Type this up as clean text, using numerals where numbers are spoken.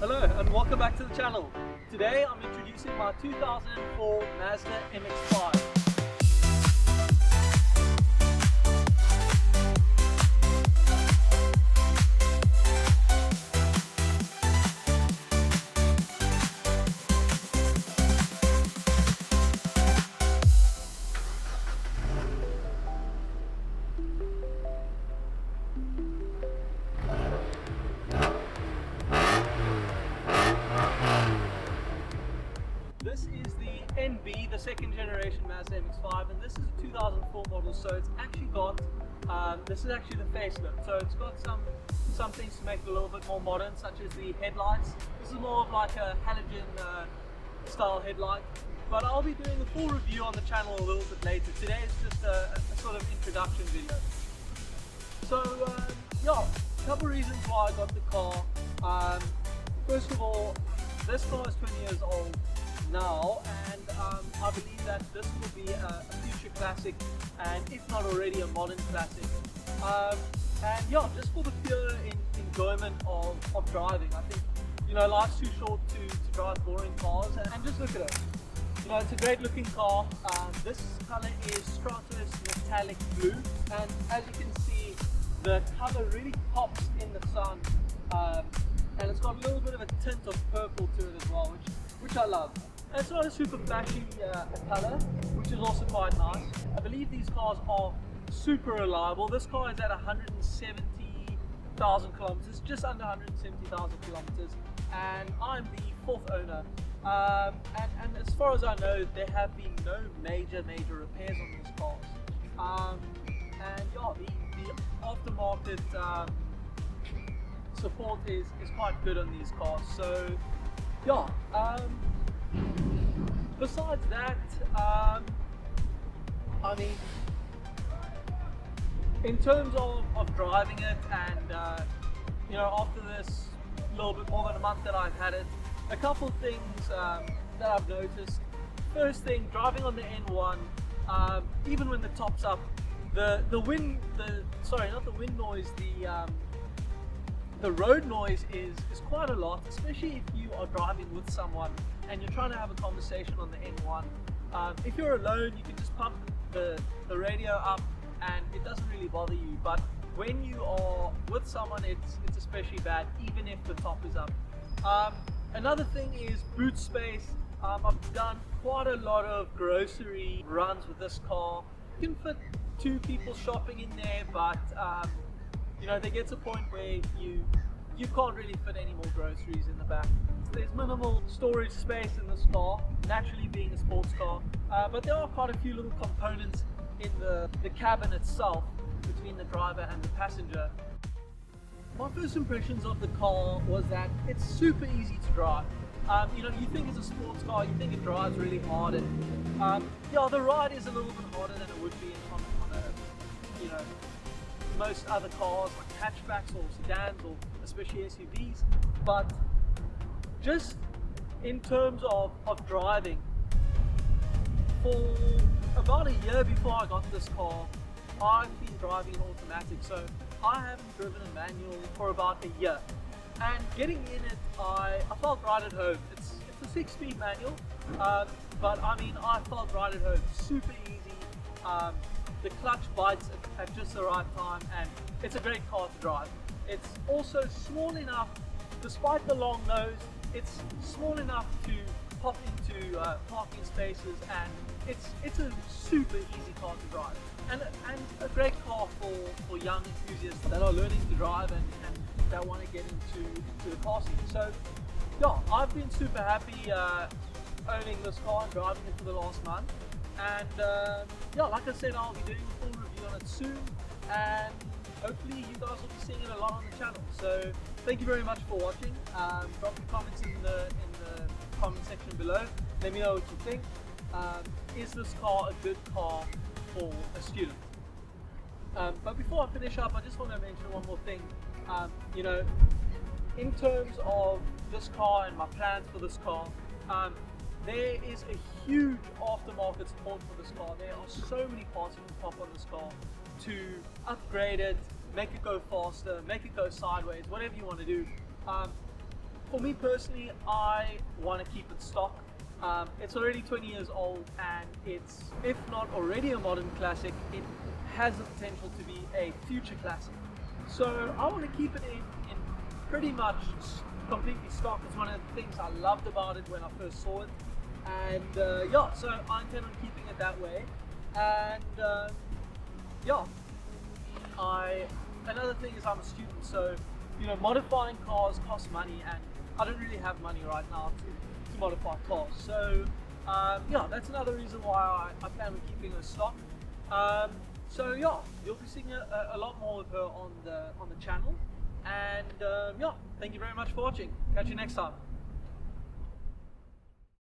Hello and welcome back to the channel. Today I'm introducing my 2004 Mazda MX-5. This is the NB, the second generation Mazda MX-5, and this is a 2004 model, so it's actually got, this is actually the facelift, so it's got some things to make it a little bit more modern, such as the headlights. This is more of like a halogen style headlight, but I'll be doing a full review on the channel a little bit later. Today is just a sort of introduction video. So yeah, a couple reasons why I got the car. First of all, this car is 20 years old now, and I believe that this will be a future classic, and if not already a modern classic. And yeah, just for the pure enjoyment of driving. I think, you know, life's too short to drive boring cars, and just look at it. You know, it's a great looking car. This color is Stratos Metallic Blue, and as you can see, the color really pops in the sun, and it's got a little bit of a tint of purple to it as well, which I love. And it's not a super flashy color, which is also quite nice. I believe these cars are super reliable. This car is at 170,000 kilometers, just under 170,000 kilometers, and I'm the fourth owner. And as far as I know, there have been no major repairs on these cars. And yeah, the aftermarket support is quite good on these cars. So yeah, besides that, I mean, in terms of driving it, and you know, after this little bit more than a month that I've had it, a couple things that I've noticed. First thing, driving on the N1, even when the top's up, the wind, not the wind noise, the road noise is quite a lot, especially if you are driving with someone and you're trying to have a conversation on the N1. If you're alone, you can just pump the radio up and it doesn't really bother you, but when you are with someone, it's especially bad, even if the top is up. Another thing is boot space. I've done quite a lot of grocery runs with this car. You can fit two people shopping in there, but you know, there gets a point where you can't really fit any more groceries in the back. So there's minimal storage space in this car, naturally being a sports car, but there are quite a few little components in the cabin itself between the driver and the passenger. My first impressions of the car was that it's super easy to drive. You know, you think it's a sports car, you think it drives really hard, and yeah, the ride is a little bit harder than it would be on a, you know, most other cars like hatchbacks or sedans, or especially SUVs. But just in terms of driving, for about a year before I got this car, I've been driving an automatic, so I haven't driven a manual for about a year. And getting in it, I felt right at home. It's a 6-speed manual, but I mean, I felt right at home. Super easy. The clutch bites at just the right time, and it's a great car to drive. It's also small enough, despite the long nose, it's small enough to pop into parking spaces, and it's a super easy car to drive, and a great car for young enthusiasts that are learning to drive and that want to get into the car scene. So yeah, I've been super happy owning this car and driving it for the last month. And yeah, like I said, I'll be doing a full review on it soon, and hopefully you guys will be seeing it a lot on the channel. So thank you very much for watching. Drop your comments in the comment section below. Let me know what you think. Is this car a good car for a student? But before I finish up, I just want to mention one more thing. You know, in terms of this car and my plans for this car, there is a huge aftermarket support for this car. There are so many parts you can pop on this car to upgrade it, make it go faster, make it go sideways, whatever you want to do. For me personally, I want to keep it stock. It's already 20 years old, and it's, if not already a modern classic, it has the potential to be a future classic. So I want to keep it in pretty much completely stock. It's one of the things I loved about it when I first saw it, and yeah, so I intend on keeping it that way. And yeah, another thing is I'm a student, so you know, modifying cars costs money, and I don't really have money right now to modify cars. So yeah, that's another reason why I plan on keeping her stock. So yeah, you'll be seeing a lot more of her on the channel. And yeah, thank you very much for watching. Catch you next time.